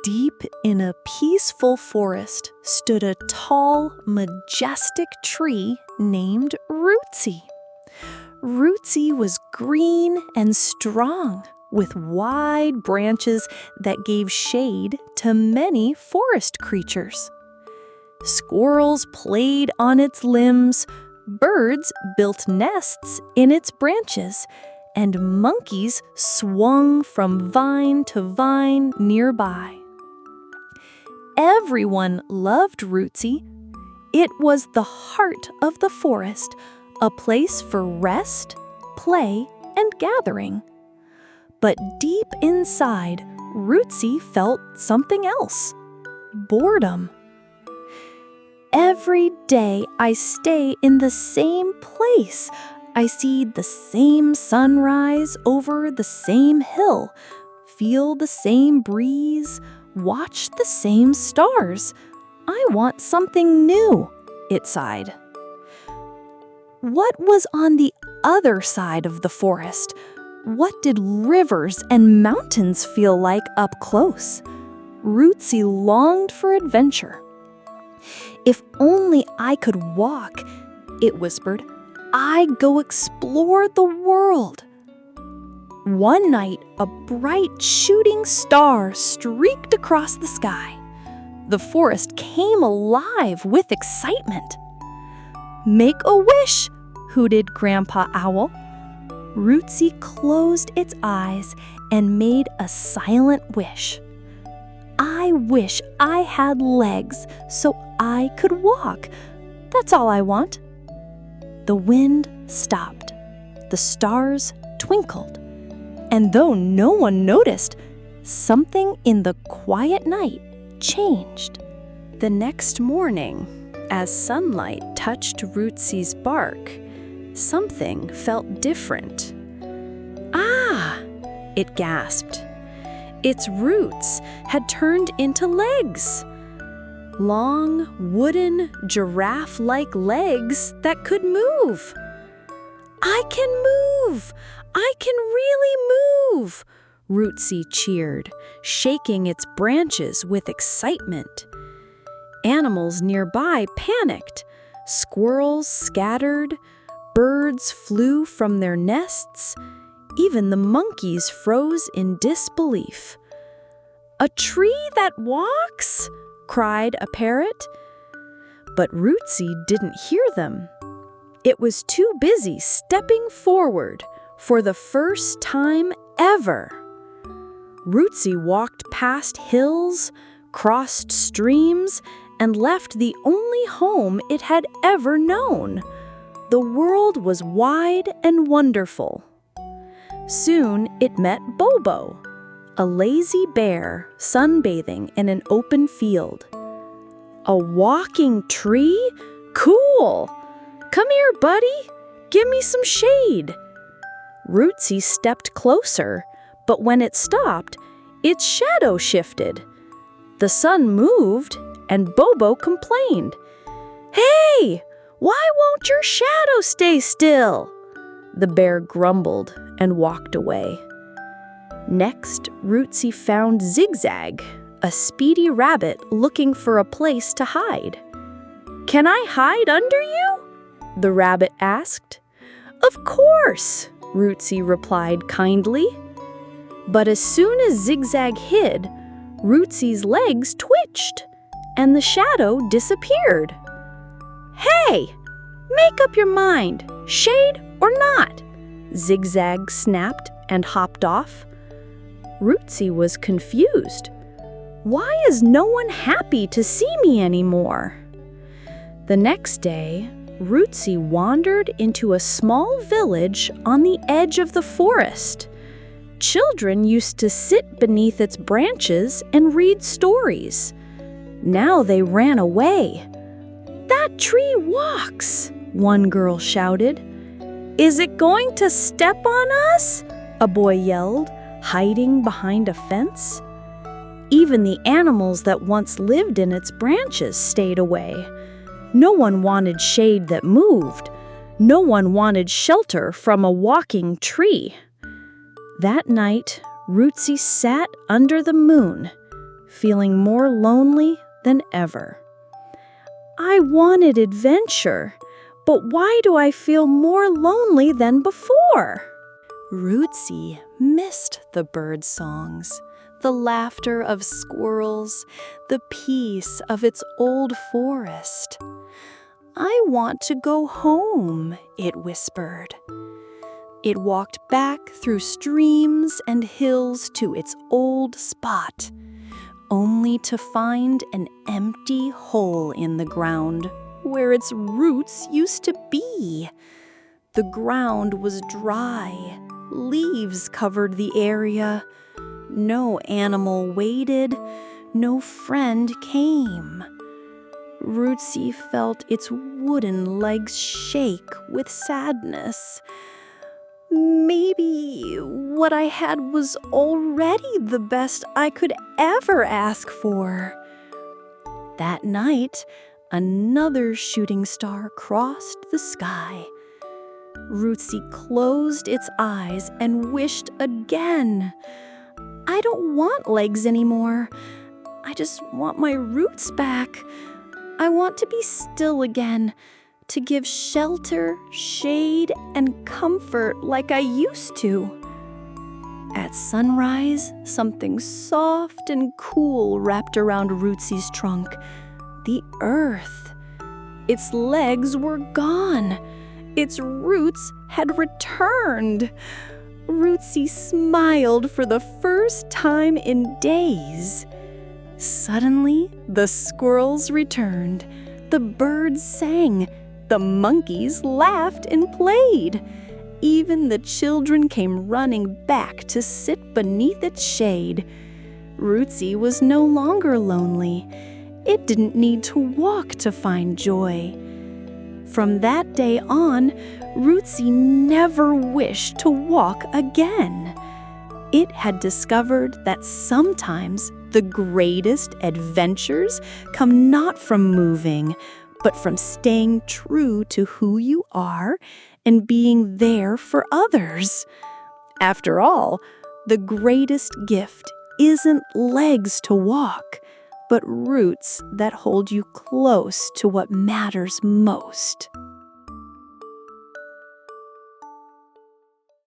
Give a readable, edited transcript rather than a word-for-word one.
Deep in a peaceful forest stood a tall, majestic tree named Rootsy. Rootsy was green and strong, with wide branches that gave shade to many forest creatures. Squirrels played on its limbs, birds built nests in its branches, and monkeys swung from vine to vine nearby. Everyone loved Rootsy. It was the heart of the forest, a place for rest, play, and gathering. But deep inside, Rootsy felt something else: boredom. Every day I stay in the same place. I see the same sunrise over the same hill, feel the same breeze, watch the same stars. I want something new, it sighed. What was on the other side of the forest? What did rivers and mountains feel like up close? Rootsy longed for adventure. If only I could walk, it whispered. I'd go explore the world. One night, a bright shooting star streaked across the sky. The forest came alive with excitement. "Make a wish," hooted Grandpa Owl. Rootsy closed its eyes and made a silent wish. "I wish I had legs so I could walk. That's all I want." The wind stopped. The stars twinkled. And though no one noticed, something in the quiet night changed. The next morning, as sunlight touched Rootsy's bark, something felt different. "Ah!" it gasped. Its roots had turned into legs. Long, wooden, giraffe-like legs that could move. "I can move! I can really move!" Rootsy cheered, shaking its branches with excitement. Animals nearby panicked. Squirrels scattered. Birds flew from their nests. Even the monkeys froze in disbelief. "A tree that walks?" cried a parrot. But Rootsy didn't hear them. It was too busy stepping forward for the first time ever. Rootsy walked past hills, crossed streams, and left the only home it had ever known. The world was wide and wonderful. Soon it met Bobo, a lazy bear sunbathing in an open field. "A walking tree? Cool! Come here, buddy. Give me some shade." Rootsy stepped closer, but when it stopped, its shadow shifted. The sun moved, and Bobo complained. "Hey, why won't your shadow stay still?" The bear grumbled and walked away. Next, Rootsy found Zigzag, a speedy rabbit looking for a place to hide. "Can I hide under you?" the rabbit asked. "Of course," Rootsy replied kindly. But as soon as Zigzag hid, Rootsy's legs twitched, and the shadow disappeared. "Hey, make up your mind, shade or not," Zigzag snapped and hopped off. Rootsy was confused. Why is no one happy to see me anymore? The next day, Rootsy wandered into a small village on the edge of the forest. Children used to sit beneath its branches and read stories. Now they ran away. "That tree walks," one girl shouted. "Is it going to step on us?" a boy yelled, hiding behind a fence. Even the animals that once lived in its branches stayed away. No one wanted shade that moved. No one wanted shelter from a walking tree. That night, Rootsy sat under the moon, feeling more lonely than ever. I wanted adventure, but why do I feel more lonely than before? Rootsy missed the bird songs, the laughter of squirrels, the peace of its old forest. I want to go home, it whispered. It walked back through streams and hills to its old spot, only to find an empty hole in the ground where its roots used to be. The ground was dry, leaves covered the area. No animal waited, no friend came. Rootsy felt its wooden legs shake with sadness. Maybe what I had was already the best I could ever ask for. That night, another shooting star crossed the sky. Rootsy closed its eyes and wished again. I don't want legs anymore. I just want my roots back. I want to be still again, to give shelter, shade, and comfort like I used to. At sunrise, something soft and cool wrapped around Rootsy's trunk. The earth. Its legs were gone. Its roots had returned. Rootsy smiled for the first time in days. Suddenly, the squirrels returned. The birds sang. The monkeys laughed and played. Even the children came running back to sit beneath its shade. Rootsy was no longer lonely. It didn't need to walk to find joy. From that day on, Rootsy never wished to walk again. It had discovered that sometimes the greatest adventures come not from moving, but from staying true to who you are and being there for others. After all, the greatest gift isn't legs to walk, but roots that hold you close to what matters most.